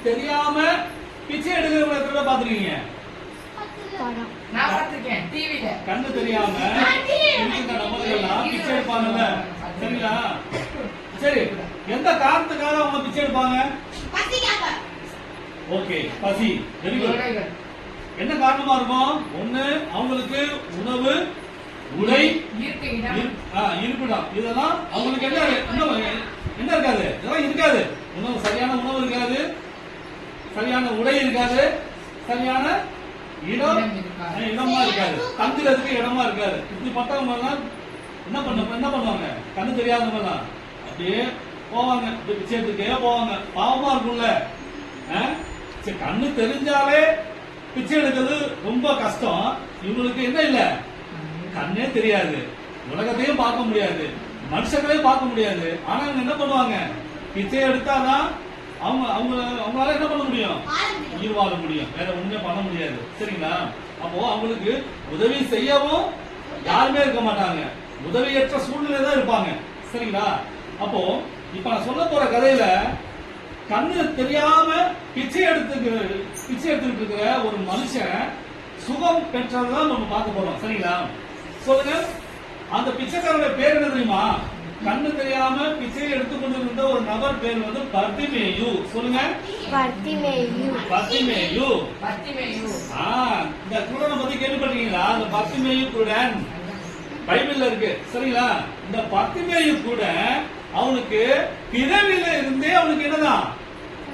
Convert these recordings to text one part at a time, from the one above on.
தெரியாம பிச்சை எடுக்கிறவங்க எத்தனை பேர் பாத்துருக்கீங்க? நான் பாத்துர்க்கேன் டிவில. கண்ணு தெரியாம இருக்கிற நபர்கள்லாம் பிச்சை எடுப்பாங்கல்ல, சரிங்களா? சரி, எந்த காரணத்துக்காக அவங்க பிச்சை எடுப்பாங்க? ஓகே, பசி. Very good. என்ன காரணமா இருக்கும்? ஒண்ணு, அவங்களுக்கு உணவு, உடை, இருப்பிடம், இதெல்லாம் அவங்களுக்கு என்ன இருக்காது? இதெல்லாம் இருக்காது. உணவு, சரியான உணவு இருக்காது, சரியான உடை இருக்காது, சரியான இடமா இருக்காது, தங்குறதுக்கு இடமா இருக்காது. இப்படிப்பட்டவங்க எல்லாம் என்ன பண்ணுவாங்க? கண்ணு தெரியாதவங்க எல்லாம் அப்படியே போவாங்க, பிச்சைக்கே போவாங்க. பாவமா இருக்கும்ல. கண்ணு தெரிஞ்சாலே பிச்சை எடுக்கிறது ரொம்ப கஷ்டம். இவங்களுக்கு என்ன இல்ல, கண்ணே தெரியாது, உலகத்தையும் பார்க்க முடியாது, மனுஷங்களையும் பார்க்க முடியாது. ஆனா இவங்க என்ன பண்ணுவாங்க? பிச்சை எடுத்தாதான் அவங்களால என்ன பண்ண முடியும்? உயிர் வாழ முடியும். வேற ஒண்ணுமே பண்ண முடியாது. சரிங்களா? அப்போ அவங்களுக்கு உதவி செய்யவும் யாருமே இருக்க மாட்டாங்க, உதவியற்ற சூழ்நிலை தான் இருப்பாங்க. சரிங்களா? அப்போ இப்ப நான் சொல்ல போற கதையில கண்ணு தெரியாம பிச்சை எடுத்துக்கிட்டு இருக்கிற ஒரு மனுஷன் சுகம் பெற்றதான் நம்ம பார்க்க போறோம். சரிங்களா? சொல்லுங்க, அந்த பிச்சைக்காரனுடைய பேர் என்ன தெரியுமா? கண்ணு தெரியாம பிச்சை எடுத்துக்கொண்டிருந்த ஒரு நபர் பேர் வந்து பர்திமேயு. சொல்லுங்க, பர்திமேயு. இந்த குருடனை பத்தி கேள்விப்பட்டீங்களா? அந்த பர்திமேயு குருடன் பைபிள்ல இருக்கு. சரிங்களா? இந்த பர்திமேயு கூட அவனுக்கு பிறவில இருந்தே அவனுக்கு என்னதான்?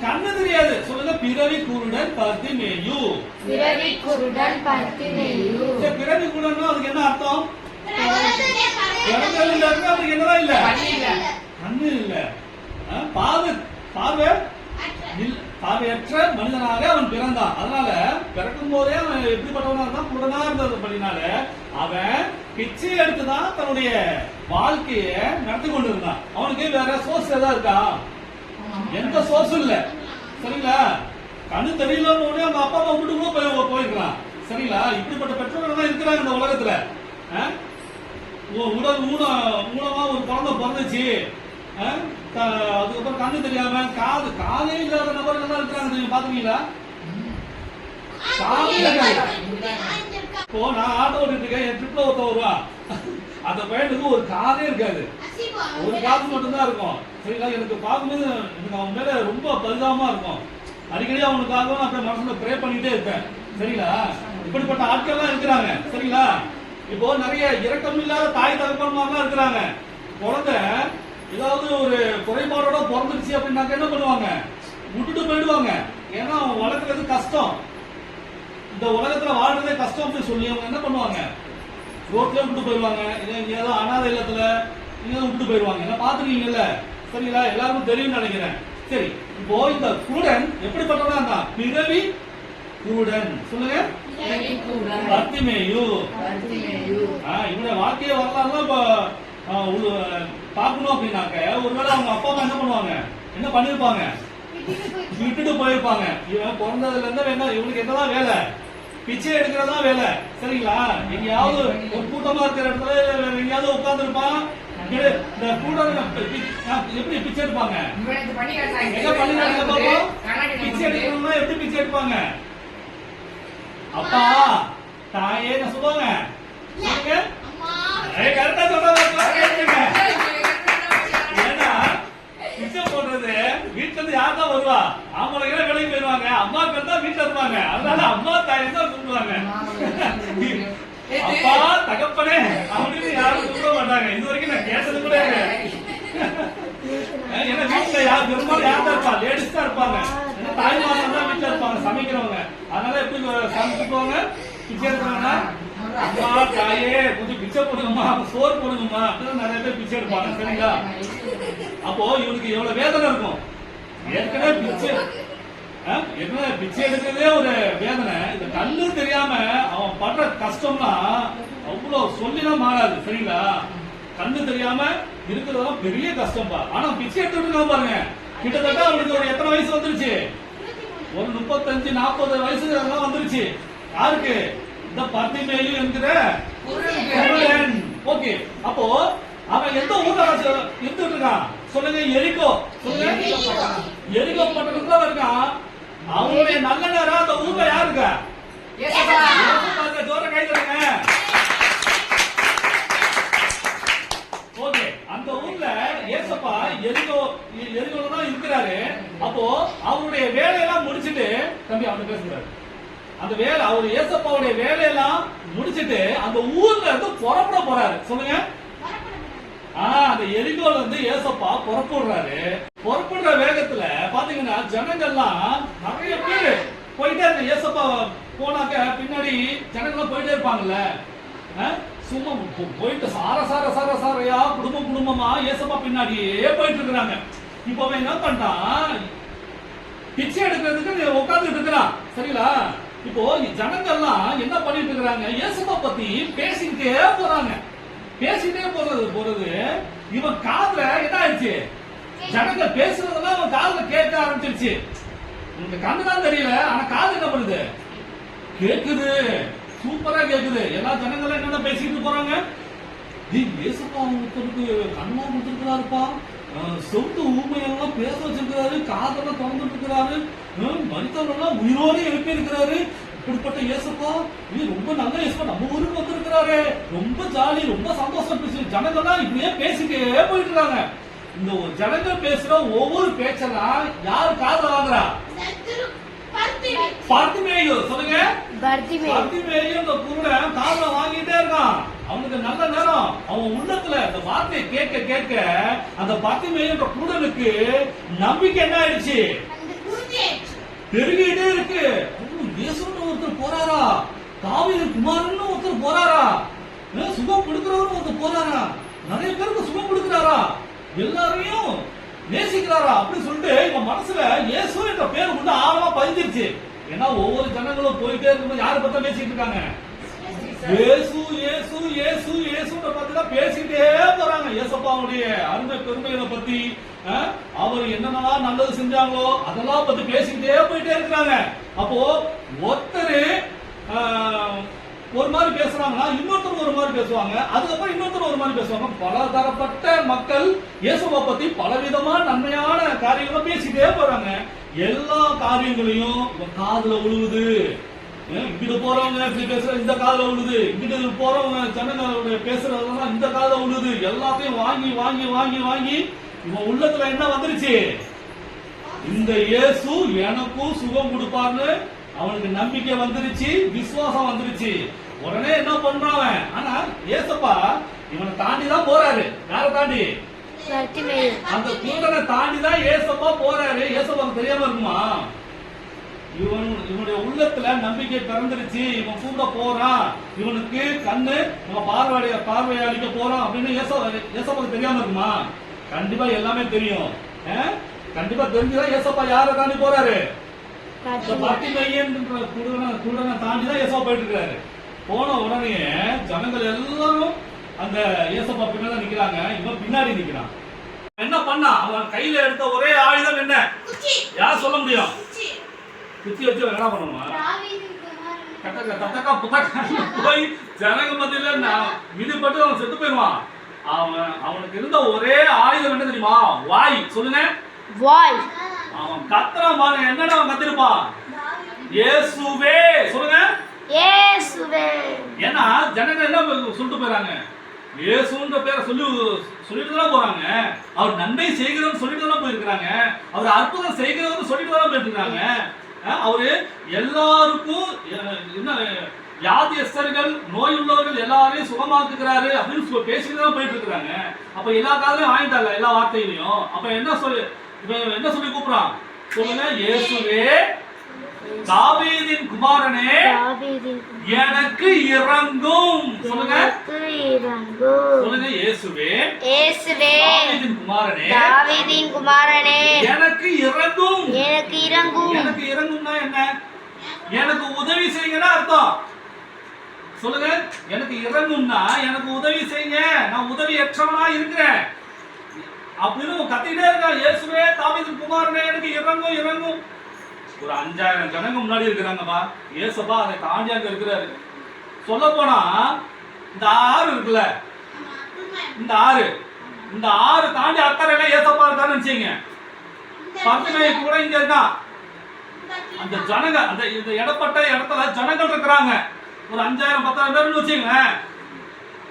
கண்ணு தெரியாது. சொல்லுங்க, பிறவி குருடன் பர்திமேயு. பிறவி குருடன் அதுக்கு என்ன அர்த்தம்? அவனுக்கு என்னதான் இல்ல? கண்ணு இல்ல. பார்வையற்ற மனிதனாக அவன் பிறந்தான். அதனால பிறக்கும் போதே அவன் எப்படிப்பட்டவனா இருந்தான்? குருடனா இருந்ததுனால அவன் பிச்சை எடுத்துதான் தன்னுடைய வாழ்க்கைய நடத்தி கொண்டு இருந்தான். அவனுக்கு வேற சோர்ஸ் ஏதாவது இருக்கா? எந்த சோர்ஸும் இல்ல. சரிங்களா? கண்ணு தெரியலன்னு உடனே அவங்க அப்பா அம்மா வீட்டுக்கு கூட போயிருக்கலாம். சரிங்களா? இப்படிப்பட்ட பெற்றோர்கள் தான் இருக்கிறாங்க இந்த உலகத்துல. உடல் மூலமா ஒரு குழந்தை பிறந்துச்சு, அதுக்கப்புறம் கண்ணு தெரியாம காலே இல்லாத நபர்கள் எல்லாம் இருக்கிறாங்க. நீங்க பாத்துக்கீங்களா? இப்போ நான் ஆட்டோ ஓட்டிட்டு இருக்கேன், என் ட்ரிப்ல ஒருத்த வருவா, அந்த பையனுக்கு ஒரு காதே இருக்காது, ஒரு காது மட்டும்தான் இருக்கும். சரிங்களா? எனக்கு பார்க்கும்போது எனக்கு அவன் மேல ரொம்ப பரிதாபமா இருக்கும். அடிக்கடி அவனுக்காக நான் அப்படியே மனசுல ப்ரே பண்ணிட்டே இருப்பேன். சரிங்களா? இப்படிப்பட்ட ஆட்கள் எல்லாம் இருக்கிறாங்க. சரிங்களா? இப்போ நிறைய இரக்கம் இல்லாத தாய் தகப்பன்மாரெல்லாம் இருக்கிறாங்க. குழந்தை ஏதாவது ஒரு குறைபாடோட பிறந்துருச்சு அப்படின்னாக்க என்ன பண்ணுவாங்க? விட்டுட்டு போயிடுவாங்க. ஏன்னா அவன் வளர்க்கறது கஷ்டம், இந்த உலகத்துல வாழ்றதே கஷ்டம் அப்படின்னு சொல்லி அவங்க என்ன பண்ணுவாங்க? ரோட்ல விட்டு போயிடுவாங்க, ஏதோ அனாதை இல்லத்துல விட்டு போயிடுவாங்க. என்ன பாத்துருக்கீங்கல்ல? சரிங்களா? எல்லாருக்கும் தெரியும் நினைக்கிறேன். சரி, இப்போ இந்த குருடன் எப்படிப்பட்டவனா இருந்தான்? பிறவி குருடன். சொல்லுங்க, பர்திமேயு. இவனுடைய வாழ்க்கைய வரலாறுலாம் பார்க்கணும் அப்படின்னாக்க ஒருவேளை அவங்க அப்பா அம்மா என்ன பண்ணுவாங்க? என்ன பண்ணிருப்பாங்க? விட்டுட்டு போயிருப்பாங்க. இவன் பிறந்ததுல இருந்து இவனுக்கு என்னதான் வேலை? பிச்சை எடுக்கிறதா வேலை. சரிங்களா? எங்கேயாவது ஒரு கூட்டமா இருக்கிற இடத்துல எங்கேயாவது உட்கார்ந்து இருப்பான். இந்த கூட்டம் எப்படி பிச்சை எடுப்பாங்க? எங்க பண்ணிக்காங்க பாப்போம்? பிச்சை எடுக்கணும்னா எப்படி பிச்சை எடுப்பாங்க? அப்பா தாயே சொல்லுவாங்க. கரெக்டா சொல்றாங்க. ஏன்னா பிச்சை போடுறது வீட்டுல இருந்து யார் தான் வருவா? ஆம்பளைங்க வேலைக்கு போயிருவாங்க, அம்மா பேர் தான் வீட்டுல இருப்பாங்க. அதனால அம்மா தாயை தான் கூப்பிடுவாங்க. அப்பா தகப்பனே அப்படின்னு யாரும் கூப்பிட மாட்டாங்க. இது வரைக்கும் நான் கேட்டது கூட. ஏன்னா வீட்டுல பெரும்பாலும் யார் தான் இருப்பா? லேடிஸ் தான் இருப்பாங்க. தாய்மார்கள் தான் வீட்டுல இருப்பாங்க, சமைக்கிறவங்க. அதனால எப்படி சமைச்சுக்குவாங்க? பிச்சை எடுக்கிறாங்கன்னா அம்மா தாயே கொஞ்சம் பிச்சை போடுங்கம்மா, சோறு போடுங்கம்மா அப்படின்னு நிறைய பேர் பிச்சை எடுப்பாங்க. சரிங்களா? அப்போ இவனுக்கு எவ்வளவு வேதனை இருக்கும். ஏற்கனவே பிச்சை எடுக்கிறதே ஒரு வேதனை. இந்த கண்ணு தெரியாம அவன் படுற கஷ்டம்னா அவ்வளவு சொல்லினா மாறாது. சரிங்களா? கண்ணு தெரியாம இருக்கிறதெல்லாம் பெரிய கஷ்டம்பா. ஆனா பிச்சை எடுத்துட்டு பாருங்க, கிட்டத்தட்ட அவனுக்கு ஒரு எத்தனை வயசு வந்துருச்சு? ஒரு 35-40 வயசு எல்லாம் வந்துருச்சு. யாருக்கு? இந்த பர்திமேயு என்கிற குருடன். ஓகே, அப்போ அவன் எந்த ஊர்ல இருந்துட்டு இருக்கான்? சொல்லுங்க, எரிகோ. சொல்லுங்க, எரிகோ பட்டணத்துல இருக்கான். எரிகோல தான் இருக்கிறாரு. அப்போ அவருடைய வேலையெல்லாம் முடிச்சிட்டு தம்பி அவனை பேசுறாரு. அந்த வேலை அவர் ஏசப்பாவுடைய வேலையெல்லாம் முடிச்சிட்டு அந்த ஊர்ல இருந்து புறப்பட போறாரு. சொல்லுங்க. அந்த எரிகோல இருந்து ஏசப்பா புறப்படுறாரு. புறப்படுற வேகத்துல பாத்தீங்கன்னா ஜனங்கள்லாம் நிறைய பேர் போயிட்டே இருக்கு. ஏசப்பா போனாக்க பின்னாடி ஜனங்கள்லாம் போயிட்டே இருப்பாங்கல்ல. சும்மா போயிட்டு சாரையா குடும்பமா ஏசப்பா பின்னாடியே போயிட்டு இருக்கிறாங்க. இப்ப அவன் என்ன பண்ணிட்டான், பிச்சை எடுக்கிறதுக்கு உட்கார்ந்துட்டு இருக்கிறான். சரிங்களா? இப்போ ஜனங்கள்லாம் என்ன பண்ணிட்டு இருக்கிறாங்க, ஏசப்பா பத்தி பேசிக்கிட்டே போறாங்க. பேசிட்டே போறது இவன் காதுல என்ன ஆயிடுச்சு, ஜனங்க பேசுறதெல்லாம் அவன் காதுல கேட்க ஆரம்பிச்சிருச்சு. உனக்கு கண்ணுதான் தெரியல, ஆனா காது என்ன பண்ணுது, கேக்குது. சூப்பரா கேக்குது. எல்லா ஜனங்களும் என்னென்ன பேசிட்டு போறாங்க, ஏசப்பா ஒருத்தருக்கு கண்ணா கொடுத்துருக்கிறாருப்பா, சொத்து ஊமையெல்லாம் பேச வச்சிருக்கிறாரு, காதெல்லாம் திறந்துட்டு இருக்கிறாரு, மனிதர்களெல்லாம் உயிரோடு எழுப்பி இருக்கிறாரு. இப்படிப்பட்ட ஏசப்பா ரொம்ப நல்ல ஏசப்பா நம்ம ஊருக்கு வந்திருக்கிறாரு, ரொம்ப ஜாலி, ரொம்ப சந்தோஷம். பேசி ஜனங்கள்லாம் இப்படியே பேசிட்டே போயிட்டு இருக்காங்க. இந்த ஒரு ஜனங்கள் பேசுற ஒவ்வொரு பேச்செல்லாம் யாரு காதுல வாங்குறா, பர்திமேயு. சொல்லுங்க. பர்திமேயு இந்த குருடன் காதுல வாங்கிட்டே இருக்கான். அவனுக்கு நல்ல நேரம், அவன் உள்ளத்துல இந்த வார்த்தையை கேட்க கேட்க அந்த பர்திமேயு குருடனுக்கு நம்பிக்கை என்ன ஆயிடுச்சு, பெருகிட்டே இருக்கு. இயேசுன்னு ஒருத்தர் போறாரா, தாவீது குமாரன்னு ஒருத்தர் போறாரா, சுகம் கொடுக்கிறவரும் ஒருத்தர் போறாரா, நிறைய பேருக்கு சுகம் கொடுக்கிறாரா, எல்லாரையும் நேசிக்கிறாரா அப்படின்னு சொல்லிட்டு இவன் மனசுல இயேசு என்ற பேர் வந்து ஆழமா பதிஞ்சிருச்சு. ஏன்னா ஒவ்வொரு ஜனங்களும் போயிட்டே இருக்கும்போது யாரை பத்தி பேசிட்டு இருக்காங்க, இயேசு இயேசு இயேசு இயேசுன்ற பத்தி தான் பேசிட்டே போறாங்க. இயேசப்பாவுடைய அருமை பெருமைகளை பத்தி, அவர் என்னென்னலாம் நல்லது செஞ்சாங்களோ அதெல்லாம் பத்தி பேசிக்கிட்டே போயிட்டே இருக்கிறாங்க. அப்போ ஒருத்தர் ஒரு மாதிரி பேசுறாங்கன்னா இன்னொருத்தர் ஒரு மாதிரி பேசுவாங்க, அதுக்கப்புறம் இன்னொருத்தர் ஒரு மாதிரி பேசுவாங்க. பல தரப்பட்ட மக்கள் இயேசுவை பத்தி பலவிதமான நன்மையான காரியங்களும் பேசிட்டே போறாங்க. எல்லா காரியங்களையும் காதுல விழுவுது. இங்கிட்டு போறவங்க பேசுற இந்த காதுல விழுது, இங்கிட்டு போறவங்க ஜனங்களுடைய பேசுறதெல்லாம் இந்த காதுல விழுது. எல்லாத்தையும் வாங்கி வாங்கி வாங்கி வாங்கி இவன் உள்ளத்துல என்ன வந்துருச்சு, இந்த இயேசு எனக்கும் சுகம் கொடுப்பார்னு அவனுக்கு நம்பிக்கை வந்துருச்சு, விசுவாசம் வந்துருச்சு. உடனே என்ன பண்றான், ஆனா ஏசப்பா இவனை தாண்டி தான் போறாரு. யாரை தாண்டி, அந்த குருடனை தாண்டி தான் ஏசப்பா போறாரு. ஏசப்பாக்கு தெரியாம இருக்குமா, இவனுடைய உள்ளத்துல நம்பிக்கை பிறந்துருச்சு, இவன் கூட போறான், இவனுக்கு கண்ணு பார்வையளிக்க போறான் அப்படின்னு ஏசப்பாக்கு தெரியாம இருக்குமா, கண்டிப்பா எல்லாமே தெரியும். கண்டிப்பா தெரிஞ்சுதான் ஏசப்பா யாரை தாண்டி போறாரு, குருடனை தாண்டி தான் ஏசப்பா போயிட்டு இருக்காரு. போன உடனே ஜனங்கள் எல்லாரும் அந்த ஏசப்பா பின்னாடி நிக்கிறாங்க, இவன் பின்னாடி நிக்கிறான். என்ன பண்ணா, அவன் கையில எடுத்த ஒரே ஆயுதம் என்ன, யார் சொல்ல முடியும், குச்சி வச்சு என்ன பண்ணுமா, போய் ஜனங்க மத்தியில விதிப்பட்டு அவன் செத்து போயிடுவான். அவனுக்கு இருந்த ஒரே ஆயுதம் என்ன தெரியுமா, வாய். சொல்லுங்க, வாய். அவன் கத்துறான் பாருங்க, என்னடா அவன் கத்திருப்பான், இயேசுவே. சொல்லுங்க, இயேசுவே. ஏன்னா ஜனங்க என்ன சொல்லிட்டு போறாங்க, இயேசுன்ற பேரை சொல்லிட்டு தான் போறாங்க. அவர் நன்மை செய்கிறவன் சொல்லிட்டு தான் போயிருக்கிறாங்க, அவர் அற்புதம் செய்கிறவன் சொல்லிட்டு தான் போயிருக்கிறாங்க. அவரு எல்லாருக்கும் என்ன வியாதியஸ்தர்கள் நோய் உள்ளவர்கள் எல்லாரையும் சுகமாக்குகிறாரு அப்படின்னு பேசிட்டு தான் போயிட்டு இருக்கிறாங்க. அப்ப எல்லா காலையும் வாங்கிட்டாங்க எல்லா வார்த்தையிலையும். அப்ப என்ன சொல்லி கூப்பிடுறான், சொல்லுங்க, இயேசுவே தாவீதின் குமாரனே எனக்கு இறங்கும். சொல்லுங்க, சொல்லுங்க, இயேசுவே தாவீதின் குமாரனே எனக்கு இறங்கும். எனக்கு இறங்கும்னா என்ன, எனக்கு உதவி செய்யுங்கன்னு அர்த்தம். சொல்லுங்க, எனக்கு இறங்கும்னா எனக்கு உதவி செய்யுங்க, நான் உதவியற்றவனா இருக்கிறேன் அப்படின்னு கத்திட்டே இருக்கான். இயேசுவே தாவீதின் குமாரனே எனக்கு இறங்கும் இறங்கும். ஒரு 5000 ஜனங்க முன்னாடி இருக்கிறாங்கப்பா, ஏசப்பா அதை தாண்டி அங்க இருக்கிறாரு. சொல்ல போனா இந்த ஆறு இருக்குல்ல, இந்த ஆறு தாண்டி அக்கறையில ஏசப்பா இருக்கான்னு நினைச்சீங்க. பர்திமேயு கூட இங்க இருக்கான். அந்த ஜனங்க அந்த இந்த இடப்பட்ட இடத்துல ஜனங்கள் இருக்கிறாங்க, ஒரு 5000-10,000 பேர்னு வச்சுங்க.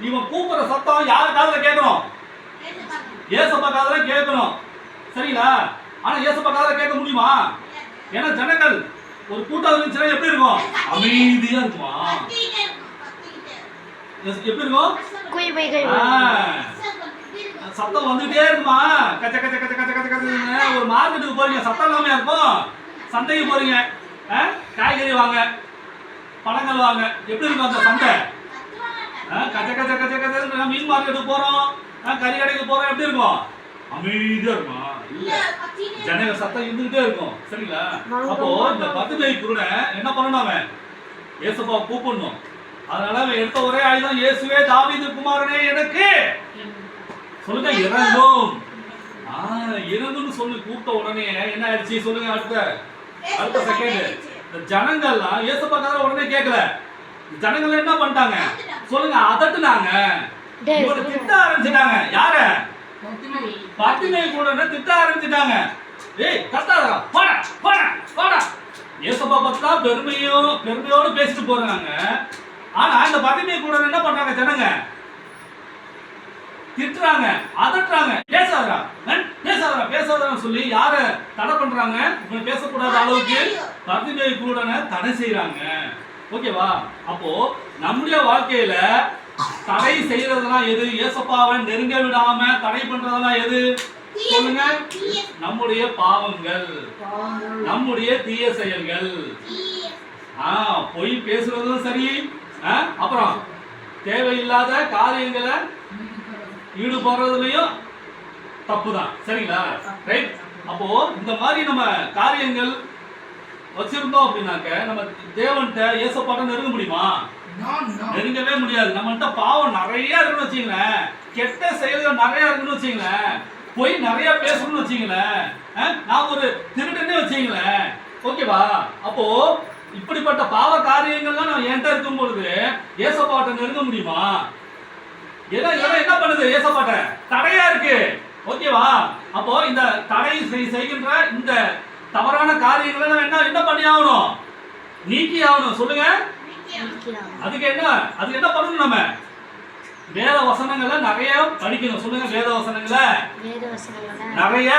இவன் கூப்பிடுற சத்தம் யாரு காதுல கேட்கணும், ஏசப்பா காதுல கேட்கணும். சரிங்களா? ஆனா ஏசப்பா காதுல கேட்க முடியுமா? ஏன்னா ஜனங்கள் ஒரு கூட்டம் இருந்துச்சுன்னா எப்படி இருக்கும்? அமைதியா இருக்குமா? எப்படி இருக்கும்? சத்தம் வந்துட்டே இருக்குமா? கச்ச கச்ச கச்ச கச்ச கச்ச கச்சன்னு. ஒரு மார்க்கெட்டுக்கு போறீங்க, சத்தம் இல்லாம இருக்கும். சந்தைக்கு போறீங்க, காய்கறி வாங்க, பழங்கள் வாங்க, எப்படி இருக்கும் அந்த சந்தை? கச்ச கச்ச கச்ச கச்ச. மீன் மார்க்கெட்டுக்கு போறோம், கறி கடைக்கு போறோம், எப்படி இருக்கும்? அமைதியா இருக்குமா? இல்ல, ஜனங்க சத்தம் இருந்துகிட்டே இருக்கும். சரிங்களா? அப்போ இந்த பத்துமை குருடன் என்ன பண்ணணும்? அவன் ஏசப்பாவை கூப்பிடணும். அதனால அவன் எடுத்த ஒரே ஆயுதம், இயேசுவே தாவீது குமாரனே எனக்கு சொல்லுங்க இறங்கும். இறங்குன்னு சொல்லி கூப்பிட்ட உடனே என்ன ஆயிடுச்சு சொல்லுங்க? அடுத்த செகண்ட் இந்த ஜனங்கள்லாம் ஏசப்பா காதுல உடனே கேட்கல. ஜனங்கள் என்ன பண்ணிட்டாங்க சொல்லுங்க? அதட்டுனாங்க, திட்ட ஆரம்பிச்சிட்டாங்க. யார? பத்திமை கூட திட்ட ஆரம்பிச்சிட்டாங்க. ஏய் கத்தாதடா, போடா போடா போடா. ஏசப்பா பார்த்தா பெருமையோடு பேசிட்டு போறாங்க. ஆனா இந்த பத்திமை கூட என்ன பண்றாங்க? ஜனங்க திட்டுறாங்க, அதட்டுறாங்க. பேசாதடா பேசாதடா பேசாதடான்னு சொல்லி யார தடை பண்றாங்க? இவன் பேசக்கூடாத அளவுக்கு பத்திமை கூட தடை செய்யறாங்க. ஓகேவா? அப்போ நம்முடைய வாழ்க்கையில தடை செய்யறதுலாம் எது? ஏசப்பாவை நெருங்க விடாம தடை பண்றதெல்லாம் எது சொல்லுங்க? நம்முடைய பாவங்கள், நம்முடைய தீய செயல்கள். பொய் பேசுறதும் சரி, அப்புறம் தேவையில்லாத காரியங்களை ஈடுபடுறதுலயும் தப்புதான். சரிங்களா? ரைட். அப்போ இந்த மாதிரி நம்ம காரியங்கள் வச்சிருந்தோம் அப்படின்னாக்க நம்ம தேவன்கிட்ட ஏசப்பாட்ட நெருங்க முடியுமா? நெருங்கவே முடியாது. நம்மள்ட்ட பாவம் நிறைய இருக்குன்னு வச்சுங்களேன், கெட்ட செயல்கள் நிறைய இருக்குன்னு வச்சுங்களேன், போய் நிறைய பேசணும்னு வச்சுங்களேன், நான் ஒரு திருடனே வச்சுங்களேன். ஓகேவா? அப்போ இப்படிப்பட்ட பாவ காரியங்கள்லாம் நான் என்கிட்ட இருக்கும் பொழுது ஏசப்பாட்ட நெருங்க முடியுமா? என்ன பண்ணுது? ஏசப்பாட்ட தடையா இருக்கு. ஓகேவா? அப்போ இந்த தடை செய்கின்ற இந்த தவறான காரியங்களை நம்ம என்ன பண்ணி ஆகணும்? நீக்கி ஆகணும். சொல்லுங்க. அதுக்கு என்ன பண்ணணும்? நம்ம வேத வசனங்களை நிறைய படிக்கணும். சொல்லுங்க. வேத வசனங்களை நிறைய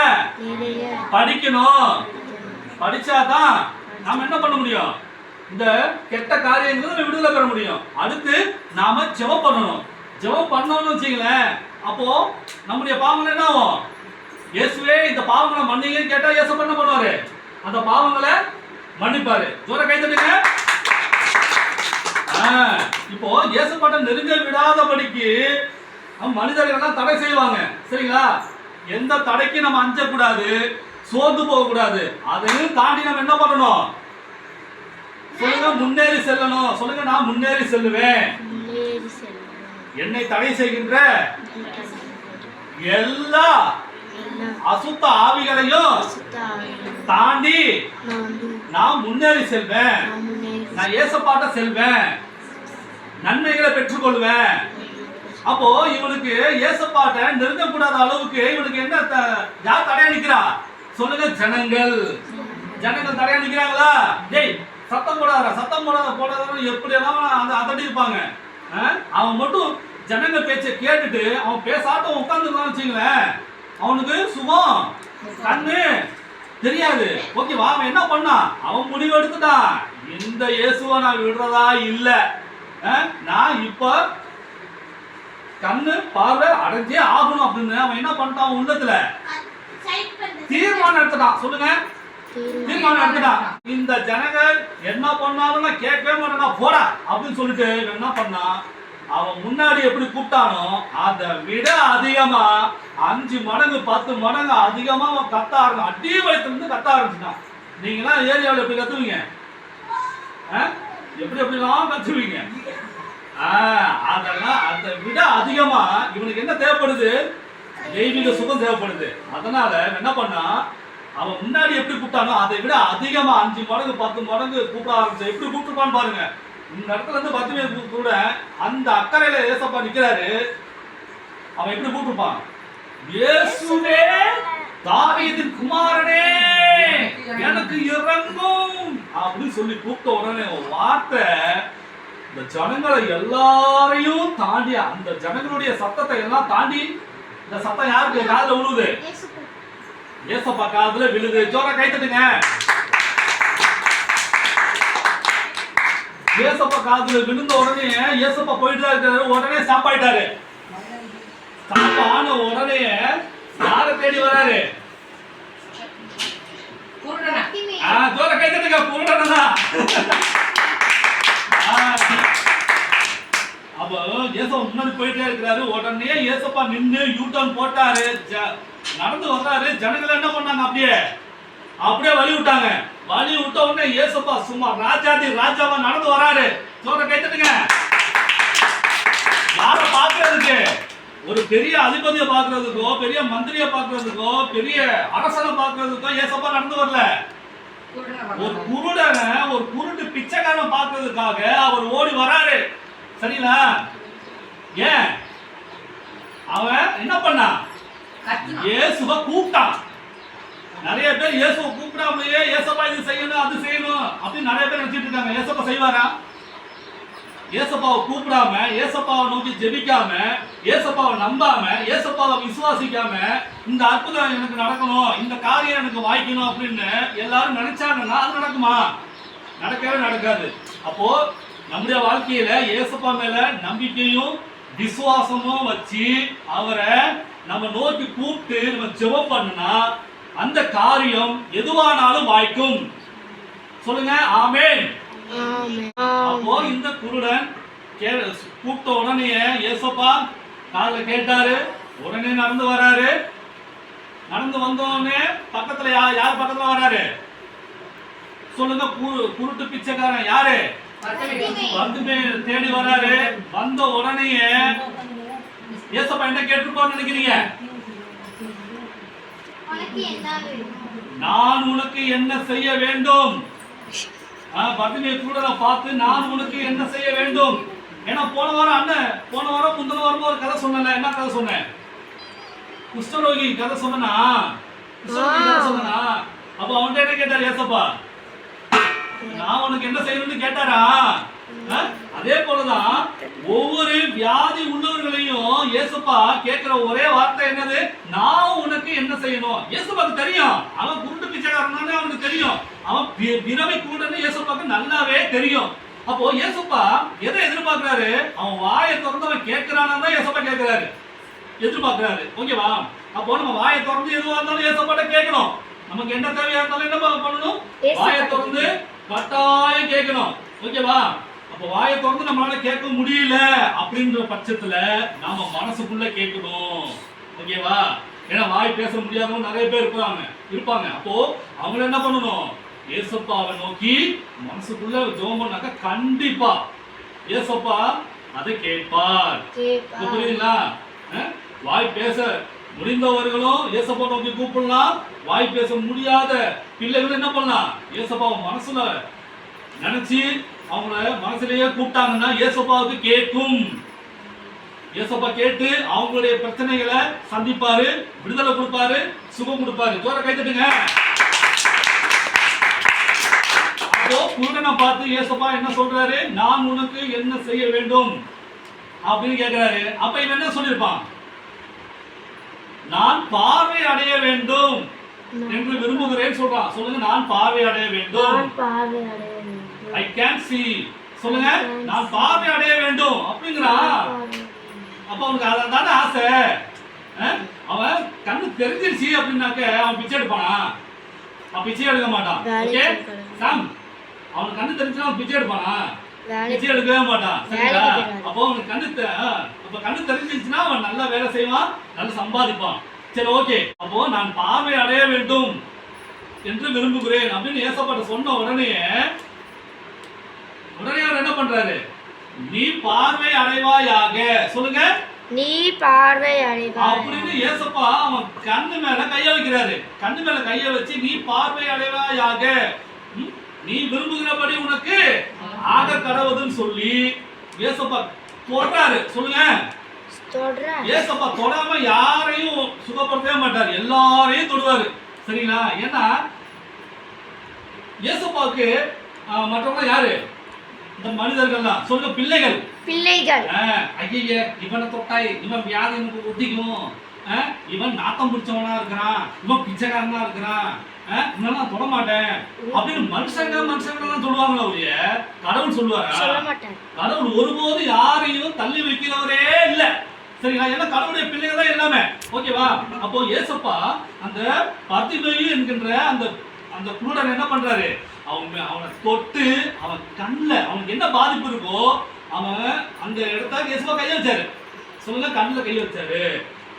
படிக்கணும். படிச்சாதான் நாம என்ன பண்ண முடியும்? இந்த கெட்ட காரியங்களை விடுதலை பெற முடியும். அடுத்து நாம ஜெபம் பண்ணணும். ஜெபம் பண்ணணும்னு வச்சுங்களேன், அப்போ நம்முடைய பாவங்கள் என்ன ஆகும்? இயேசுவே இந்த பாவங்களை மன்னிங்கன்னு கேட்டா இயேசு என்ன பண்ணுவாரு? அந்த பாவங்களை மன்னிப்பாரு. ஜோர கை தட்டுங்க. இப்போ இயேசுப்பாட்ட நெருங்க விடாதபடிக்கு மனிதர்கள் தடை செய்வாங்க. சரிங்களா? எந்த தடைக்கு நம்ம அஞ்சக்கூடாது, சோர்ந்து போக கூடாது. அதையும் தாண்டி நம்ம என்ன பண்ணணும்? சொல்லுங்க. முன்னேறி செல்லணும். சொல்லுங்க. நான் முன்னேறி செல்லுவேன். என்னை தடை செய்கின்ற எல்லா அசுத்த ஆவிகளையும் தாண்டி நான் முன்னேறி செல்வேன். நான் ஏசப்பாட்ட செல்வேன், நன்மைகளை பெற்றுக்கொள்வேன். அப்போ இவனுக்கு ஏசப்பாட்ட நெருங்கக்கூடாத அளவுக்கு இவனுக்கு என்ன யார் தடையா நிக்கிறா? சொல்லுங்க. ஜனங்கள் தடையா நிக்கிறாங்களா? டேய் சத்தம் போடாத எப்படி எல்லாம் அதட்டி இருப்பாங்க. அவன் மட்டும் ஜனங்க பேச்ச கேட்டுட்டு அவன் பேசாட்டம் உட்கார்ந்துருக்கான்னு வச்சுங்களேன், அவனுக்கு சுகம் கண்ணு தெரியாது. ஓகேவா? அவன் என்ன பண்ணான்? அவன் முடிவு எடுத்துட்டான், இந்த இயேசுவை நான் விடுறதா இல்ல, நான் இப்ப கண்ணு பார்வை அடைஞ்சே ஆகணும் அப்படின்னு அவன் என்ன பண்ணிட்டான்? உள்ளத்துல தீர்மானம் எடுத்துட்டான். சொல்லுங்க. தீர்மானம் எடுத்துட்டான். இந்த ஜனங்கள் என்ன பண்ணாலும் நான் கேட்கவே மாட்டேன், போடா அப்படின்னு சொல்லிட்டு என்ன பண்ணா? அவன் முன்னாடி எப்படி கூப்பிட்டானோ அதை விட அதிகமா 5 மடங்கு 10 மடங்கு அதிகமா அவன் கத்த ஆரம்பிச்சான். அடி வயிற்றிலிருந்து கத்த ஆரம்பிச்சுட்டான். நீங்களாம் ஏரியாவில் எப்படி கத்துவீங்க? எப்படிலாம் கத்துவீங்க? அதெல்லாம் அதை விட அதிகமா இவனுக்கு என்ன தேவைப்படுது? தெய்வீக சுகம் தேவைப்படுது. அதனால என்ன பண்ணா? அவன் முன்னாடி எப்படி கூப்பிட்டானோ அதை விட அதிகமா 5 மடங்கு 10 மடங்கு கூப்பிட ஆரம்பிச்சு. எப்படி கூப்பிட்டுருப்பான்னு பாருங்க. இந்த இடத்துல இருந்து 10 பேர் கூட அந்த அக்கறையில ஏசப்பா நிக்கிறாரு. அவன் எப்படி கூப்பிட்டுருப்பான்? இயேசுவே தாவீதின் குமாரனே எனக்கு இறங்கும் அப்படின்னு சொல்லி கூப்பிட்ட உடனே வார்த்தை இந்த ஜனங்களை எல்லாரையும் தாண்டி, அந்த ஜனங்களுடைய சத்தத்தை எல்லாம் தாண்டி, இந்த சத்தம் யாருக்கு காதுல விழுவுது? ஏசப்பா காதுல விழுது. ஜோர கை தட்டுங்க. ஏசப்பா காதுல விழுந்த உடனே ஏசப்பா போயிட்டு தான் இருக்காரு. உடனே ஸ்டாப் ஆயிட்டாரு. ஸ்டாப் ஆன உடனே யாரை தேடி வராரு? குருடனா. ஜோர கை தட்டுங்க. குருடனா. அப்போ ஏசப்பா முன்னாடி போயிட்டே இருக்கிறாரு. உடனே ஏசப்பா நின்று யூட்டர்ன் போட்டாரு. நடந்து வர்றாரு. ஜனங்கள் என்ன பண்ணாங்க? அப்படியே வழி விட்டாங்க. வழி விட்ட உடனே ஏசப்பா சும்மா ராஜாதி ராஜாவா நடந்து வராரு. ஜோர கை தட்டுங்க. யார பாக்குறதுக்கு? ஒரு பெரிய அதிபதியை பாக்குறதுக்கோ, பெரிய மந்திரியை பாக்குறதுக்கோ, பெரிய அரசனை பாக்குறதுக்கோ ஏசப்பா நடந்து வரல. ஒரு குருடனை, ஒரு குருட்டு பிச்சைக்காரன் பாக்குறதுக்காக அவர் ஓடி வராரு. சரிங்களா? ஏன் அவன் என்ன பண்ணான்? இயேசுவை கூப்பிட்டான். நிறைய பேர் இயேசுவை கூப்பிடாமலேயே ஏசப்பா இது செய்யணும் அது செய்யணும் அப்படின்னு நிறைய பேர் நினைச்சிட்டு இருக்காங்க. ஏசப்பா செய்வாரா? ஏசப்பாவை கூப்பிடாம, ஏசப்பாவை நோக்கி ஜெபிக்காம, ஏசப்பாவை நம்பாம, ஏசப்பாவை விசுவாசிக்காம இந்த அற்புதம் எனக்கு நடக்கணும், இந்த காரியம் எனக்கு வாய்க்கணும் அப்படின்னு எல்லாரும் நினைச்சாங்கன்னா அது நடக்குமா? நடக்கவே நடக்காது. அப்போ நம்முடைய வாழ்க்கையில ஏசப்பா மேல நம்பிக்கையும் விசுவாசமும் வச்சு அவரை நம்ம நோக்கி கூப்பிட்டு நம்ம ஜெபம் பண்ணா அந்த காரியம் எதுவானாலும் வாய்க்கும். சொல்லுங்க ஆமென். அப்போ இந்த குருடன் கூப்பிட்ட உடனே ஏசப்பா காதுல கேட்டாரு. உடனே நடந்து வராரு. நடந்து வந்தோடனே பக்கத்துல யார் பக்கத்துல வராரு? சொல்லுங்க. குருட்டு பிச்சைக்காரன் யாரு? வந்து தேடி வராரு. வந்த உடனே ஏசப்பா என்ன கேட்டிருப்பான்னு நினைக்கிறீங்க? நான் உனக்கு என்ன செய்ய வேண்டும்? பர்திமே குருடனை பார்த்து நான் உனக்கு என்ன செய்ய வேண்டும்? ஏன்னா போன வாரம் முந்தின வாரம் ஒரு கதை சொன்னல. என்ன கதை சொன்னேன்? குஷ்டரோகி கதை சொன்னா. அப்ப அவன்கிட்ட என்ன கேட்டாரு ஏசப்பா? நான் உனக்கு என்ன செய்யணும்னு கேட்டாரா? அதே போலதான் ஒவ்வொரு வியாதி உள்ளவர்களையும் ஏசப்பா கேட்கிற ஒரே வார்த்தை என்னது? நான் உனக்கு என்ன செய்யணும்? ஏசப்பாக்கு தெரியும். அவன் குருட்டு பிச்சைக்காரன் அவனுக்கு தெரியும். அவன் விரவை கூடன்னு ஏசப்பாக்கு நல்லாவே தெரியும். அப்போ ஏசப்பா எதை எதிர்பார்க்கிறாரு? அவன் வாயை திறந்து அவன் கேட்கிறானா தான் ஏசப்பா கேட்கிறாரு, எதிர்பார்க்கிறாரு. ஓகேவா? அப்போ நம்ம வாயை திறந்து எதுவா இருந்தாலும் ஏசப்பாட்ட கேட்கணும். நமக்கு என்ன தேவையா இருந்தாலும் என்ன பண்ணணும்? வாயை திறந்து கட்டாயம் கேட்கணும். ஓகேவா? அப்ப வாயை திறந்து நம்மளால கேட்க முடியல அப்படின்ற பட்சத்துல நாம மனசுக்குள்ள கேட்கணும். ஓகேவா? ஏன்னா வாய் பேச முடியாதவங்க நிறைய பேர் இருப்பாங்க. அப்போ அவங்க என்ன பண்ணணும்? ஏசப்பாவை நோக்கி மனசுக்குள்ள ஜெபம் பண்ணாக்க கண்டிப்பா ஏசப்பா அதை கேட்பார். புரியுதுங்களா? வாய் பேச முடிந்தவர்களும் ஏசப்பா நோக்கி கூப்பிடலாம். வாய் பேச முடியாத பிள்ளைகள் என்ன பண்ணலாம்? ஏசப்பாவை மனசுல நினைச்சு அவங்கள மனசுலயே கூப்பிட்டாங்கன்னா ஏசப்பாவுக்கு கேட்கும். ஏசப்பா கேட்டு அவங்களுடைய பிரச்சனைகளை சந்திப்பாரு, விடுதலை கொடுப்பாரு, சுகம் கொடுப்பாரு. ஜோர கை தட்டுங்க. அப்போ குருடனை பார்த்து ஏசப்பா என்ன சொல்றாரு? நான் உனக்கு என்ன செய்ய வேண்டும் அப்படின்னு கேட்கிறாரு. அப்ப இவன் என்ன சொல்லிருப்பான்? நான் பார்வை அடைய வேண்டும் என்று விரும்புகிறேன் சொல்றான். சொல்லுங்க. நான் பார்வை அடைய வேண்டும். I can see. சொல்லுங்க. நான் பார்வை அடைய வேண்டும் அப்படிங்கிறா. அப்ப அவனுக்கு அதான ஆசை. அவன் கண்ணு தெரிஞ்சிருச்சு அப்படின்னாக்க அவன் பிச்சை எடுப்பானா? அவன் பிச்சை எடுக்க மாட்டான். ஓகே சாம், அவனுக்கு கண்ணு தெரிஞ்சுனா அவன் பிச்சை எடுப்பானா? பிச்சை எடுக்கவே மாட்டான். சரிங்களா? அப்போ அவனுக்கு கண்ணு தெரிஞ்சிருச்சுன்னா அவன் நல்லா வேலை செய்வான், நல்லா சம்பாதிப்பான். சரி, ஓகே. அப்போ நான் பார்வை அடைய வேண்டும் என்று விரும்புகிறேன் அப்படின்னு ஏசப்பாட்ட சொன்ன உடனே அவர் என்ன பண்றாரு? நீ பார்வை அடைவாயாக. சொல்லுங்க. நீ பார்வை அடைவாய் அப்படின்னு ஏசப்பா அவன் கண்ணு மேல கைய வைக்கிறாரு. கண்ணு மேல கைய வச்சு நீ பார்வை அடைவாயாக, நீ விரும்புகிறபடி உனக்கு ஆக கடவுதுன்னு சொல்லி ஏசப்பா தொடுறாரு. சொல்லுங்க. ஏசப்பா தொடாம யாரையும் சுகப்படுத்தவே மாட்டார், எல்லாரையும் தொடுவாரு. சரிங்களா? ஏன்னா ஏசப்பாவுக்கு மற்றவங்க யாரு? இந்த மனிதர்கள் தான். சொல்லுங்க. பிள்ளைகள். பிள்ளைகள். ஐய இவனை தொட்டாய் இவன் வியாதி எனக்கு ஒட்டிக்கும், இவன் நாத்தம் பிடிச்சவனா இருக்கிறான், இவன் பிச்சைக்காரனா இருக்கிறான், இதெல்லாம் தொட மாட்டேன் அப்படின்னு மனுஷங்க தான் சொல்லுவாங்களா ஒழிய கடவுள் சொல்லுவாரா? கடவுள் ஒருபோது யாரையும் தள்ளி வைக்கிறவரே இல்ல. சரிங்களா? ஏன்னா கடவுளுடைய பிள்ளைகள் தான் எல்லாமே. ஓகேவா? அப்போ ஏசப்பா அந்த பர்திமேயு என்கின்ற அந்த அந்த குருடன் என்ன பண்றாரு? அவனை தொட்டு அவன் கண்ணுல அவனுக்கு என்ன பாதிப்பு இருக்கோ அவன் அந்த இடத்துல ஏசப்பா கையை வச்சாரு. சொல்லுங்க, கண்ணுல கையை வச்சாரு.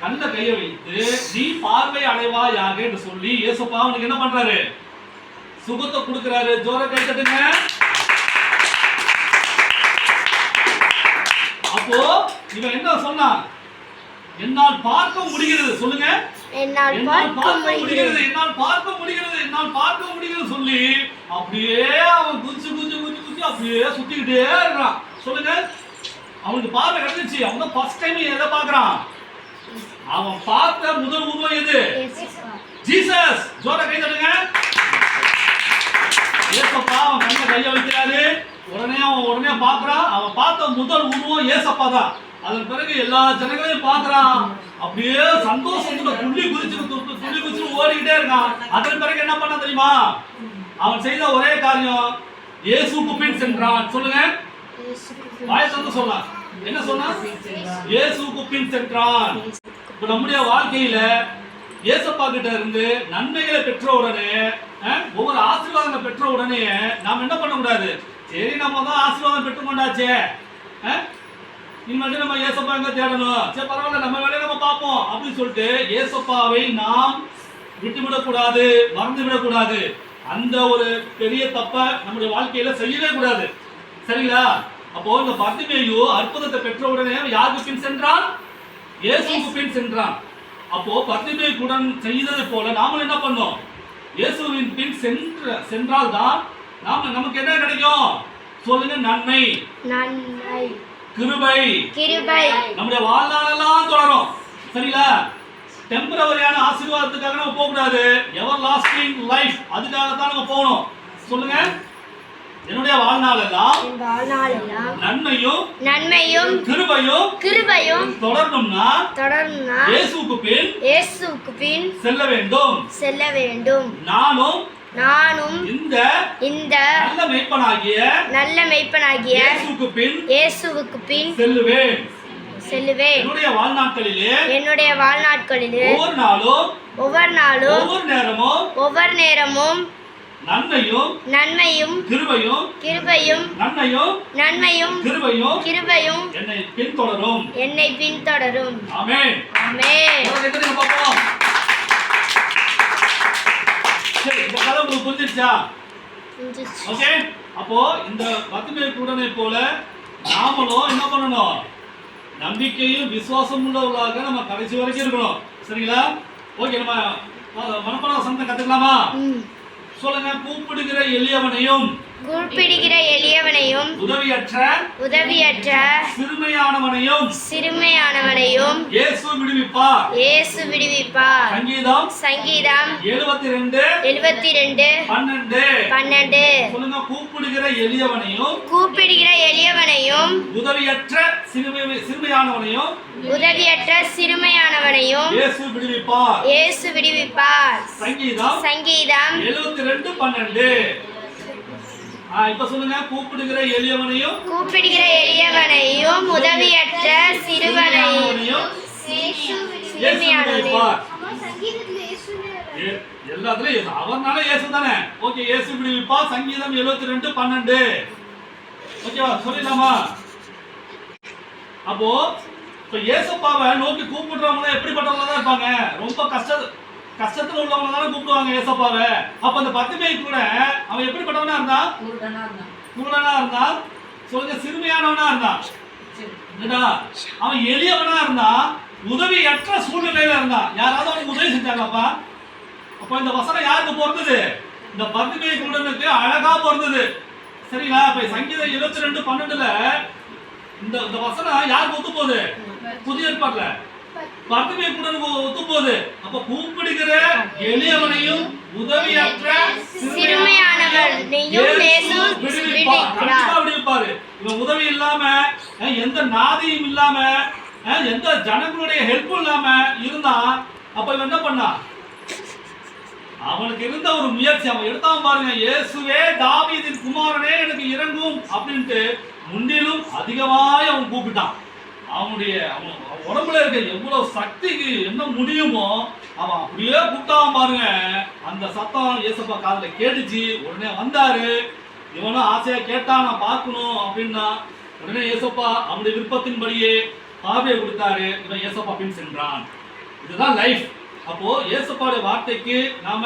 கண்ணுல கையை வைத்து நீ பார்வை அடைவாயாக என்று சொல்லி ஏசப்பா அவனுக்கு என்ன பண்றாரு? சுகத்தை கொடுக்கிறாரு. ஜோர கை தட்டுங்க. அப்போ இவன் என்ன சொன்னான்? என்னால் பார்க்க முடிகிறது. சொல்லுங்க, என்னால் பார்க்க முடிகிறது, என்னால் பார்க்க முடிகிறது, என்னால் பார்க்க முடிகிறது சொல்லி அப்படியே அவன் குதிச்சு அப்படியே சுத்திக்கிட்டே இருக்கான். சொல்லுங்க, அவனுக்கு பார்வை கிடைச்சிச்சு. அவன் தான் ஃபர்ஸ்ட் டைம் எதை பார்க்கறான்? அவன் பார்த்த முதல் உருவம் எது? ஜீசஸ். ஜோர கை தட்டுங்க. ஏசப்பா அவன் கண்ண கைய வைக்கிறாரு. உடனே பார்க்கறான். அவன் பார்த்த முதல் உருவம் ஏசப்பா தான். அதன் பிறகு எல்லா ஜனங்களையும் பார்க்கறான். அப்படியே சந்தோஷத்துல துள்ளி குதிச்சு ஓடிக்கிட்டே இருக்கான். அதன் பிறகு என்ன பண்ண தெரியுமா? அவன் செய்த ஒரே காரியம், இயேசுவுக்கு பின் சென்றான். சொல்லுங்க, வாயை திறந்து சொல்லலாம். என்ன சொன்னா? இயேசுவுக்கு பின் சென்றான். இப்ப நம்முடைய வாழ்க்கையில ஏசப்பா கிட்ட இருந்து நன்மைகளை பெற்ற உடனே, ஒவ்வொரு ஆசீர்வாதங்களை பெற்ற உடனே நாம் என்ன பண்ண கூடாது? சரி, நம்ம தான் ஆசீர்வாதம் பெற்று கொண்டாச்சே, இனிமேட்டு நம்ம ஏசப்பா எங்க தேடணும், சரி பரவாயில்ல நம்ம வேலையை நம்ம பார்ப்போம் அப்படின்னு சொல்லிட்டு ஏசப்பாவை நாம் விட்டுவிடக்கூடாது, மறந்து விடக்கூடாது. அந்த ஒரு பெரிய தப்ப நம்முடைய வாழ்க்கையில செய்யவே கூடாது. சரிங்களா? அப்போ இந்த பர்திமேயு அற்புதத்தை பெற்ற உடனே யாருக்கு பின் சென்றான்? இயேசுவுக்கு பின் சென்றான். அப்போ பர்திமேயுடன் செய்ததை போல நாம என்ன பண்ணோம்? இயேசுவின் பின் சென்றால் தான் நமக்கு என்ன கிடைக்கும்? சொல்லுங்க, நன்மை, கிருபை நம்முடைய வாழ்நாளெல்லாம் தொடரும். சரிங்களா? டெம்பரவரியான ஆசீர்வாதத்துக்காக நம்ம போக கூடாது. எவர் லாஸ்டிங் லைஃப், அதுக்காக தான் நம்ம போகணும். சொல்லுங்க, என்னுடைய வாழ்நாளெல்லாம் நன்மையும் கிருபையும் தொடரணும்னா இயேசுவுக்கு பின் செல்ல வேண்டும். நானும் இந்த நல்ல மேய்ப்பனாகிய இயேசுவுக்கு பின் செல்லுவேன். என்னுடைய வாழ்நாட்களிலே ஒவ்வொரு நாளும் ஒவ்வொரு நேரமும் நன்மையும் கிருபையும் என்னை பின்தொடரும். ஆமென். சரி, இந்த கதை உங்களுக்கு புரிஞ்சிருச்சா? ஓகே. அப்போ இந்த பர்திமேயுடனே போல நாமளும் என்ன பண்ணணும்? நம்பிக்கையும் விசுவாசம் உள்ளவர்களாக நம்ம கடைசி வரைக்கும் இருக்கணும். சரிங்களா? ஓகே, நம்ம மனப்பாட வசனத்தை கத்துக்கலாமா? சொல்லுங்க, கூப்பிடுகிற எளியவனையும் உதவியற்ற சிறுமையானவனையும் இயேசு விடுவிப்பார். சங்கீதம் 72:12. சொல்லுங்க, கூப்பிடுகிற எளியவனையும் உதவியற்ற சிறுமையானவனையும் இயேசு விடுவிப்பார். சங்கீதம் 72:12. இப்ப சொல்லுங்க, கூப்பிடுகிற எளியவனையும் உதவியற்ற சிறுமையானவனையும் எல்லாத்துலயும் அவர்னால இயேசு தானே. ஓகே, இயேசு விடுவிப்பார். சங்கீதம் 72:12. ஓகேவா? சொல்லிடலாமா? அப்போ இப்ப ஏசப்பாவை நோக்கி கூப்பிடுறவங்க எப்படிப்பட்டவங்க தான் இருப்பாங்க? ரொம்ப கஷ்டத்துல உள்ளவங்க தானே கூப்பிடுவாங்க ஏசப்பாவை. அப்ப அந்த பர்திமேயு கூட அவன் எப்படிப்பட்டவனா இருந்தான்? குருடனா இருந்தான். சொல்லுங்க, சிறுமையானவனா இருந்தான். அவன் எளியவனா இருந்தான். உதவியற்ற சூழ்நிலையில இருந்தான். யாராவது அவனுக்கு உதவி செஞ்சாங்கப்பா? அப்ப இந்த வசனம் யாருக்கு பொருந்தது? இந்த பர்திமேயு குருடனுக்கு அழகா பொருந்தது. சரிங்களா? இப்ப சங்கீதம் 72:12 இந்த வசனம் யாருக்கு ஒத்து போகுது? புதிய ஏற்பாட்டுல பர்திமேயு குருடனுக்கு ஒத்து போகுது. அப்ப கூப்பிடுகிற எளியவனையும் உதவியற்ற சிறுமையானவனையும் இயேசு விடுவிப்பார். இவன் உதவி இல்லாம, எந்த நாதியும் இல்லாம, எந்த ஜனங்களுடைய ஹெல்ப்பும் இல்லாம இருந்தான். அப்ப இவன் என்ன பண்ணா? அவனுக்கு இருந்த ஒரு முயற்சி அவன் எடுத்தான் பாருங்க. இயேசுவே தாவீதின் குமாரனே எனக்கு இறங்கும் அப்படின்ட்டு முன்னிலும் அதிகமாய் அவன் கூப்பிட்டான். அவன் உடம்புல இருக்க எவ்வளவு சக்திக்கு என்ன முடியுமோ அவன் அப்படியே கூப்பிட்டான் பாருங்க. அந்த சத்தம் இயேசப்பா காதுல கேட்டுச்சு. உடனே வந்தாரு. இவனும் ஆசையா கேட்டான், நான் பார்க்கணும் அப்படின்னா. உடனே இயேசப்பா அவனுடைய விருப்பத்தின்படியே பார்வையை கொடுத்தாரு. இவன் இயேசப்பா பின் சென்றான். இதுதான் லைஃப். அப்போ இயேசப்பாவுடைய வார்த்தைக்கு நாம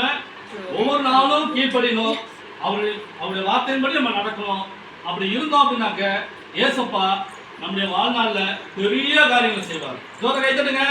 ஒவ்வொரு நாளும் கீழ்ப்படியணும். அவருடைய வார்த்தையின்படி நம்ம நடக்கணும். அப்படி இருந்தோம் அப்படின்னாக்க இயேசப்பா நம்முடைய வாழ்நாள்ல பெரிய காரியங்களை செய்வார். ஜோர கை தட்டுங்க.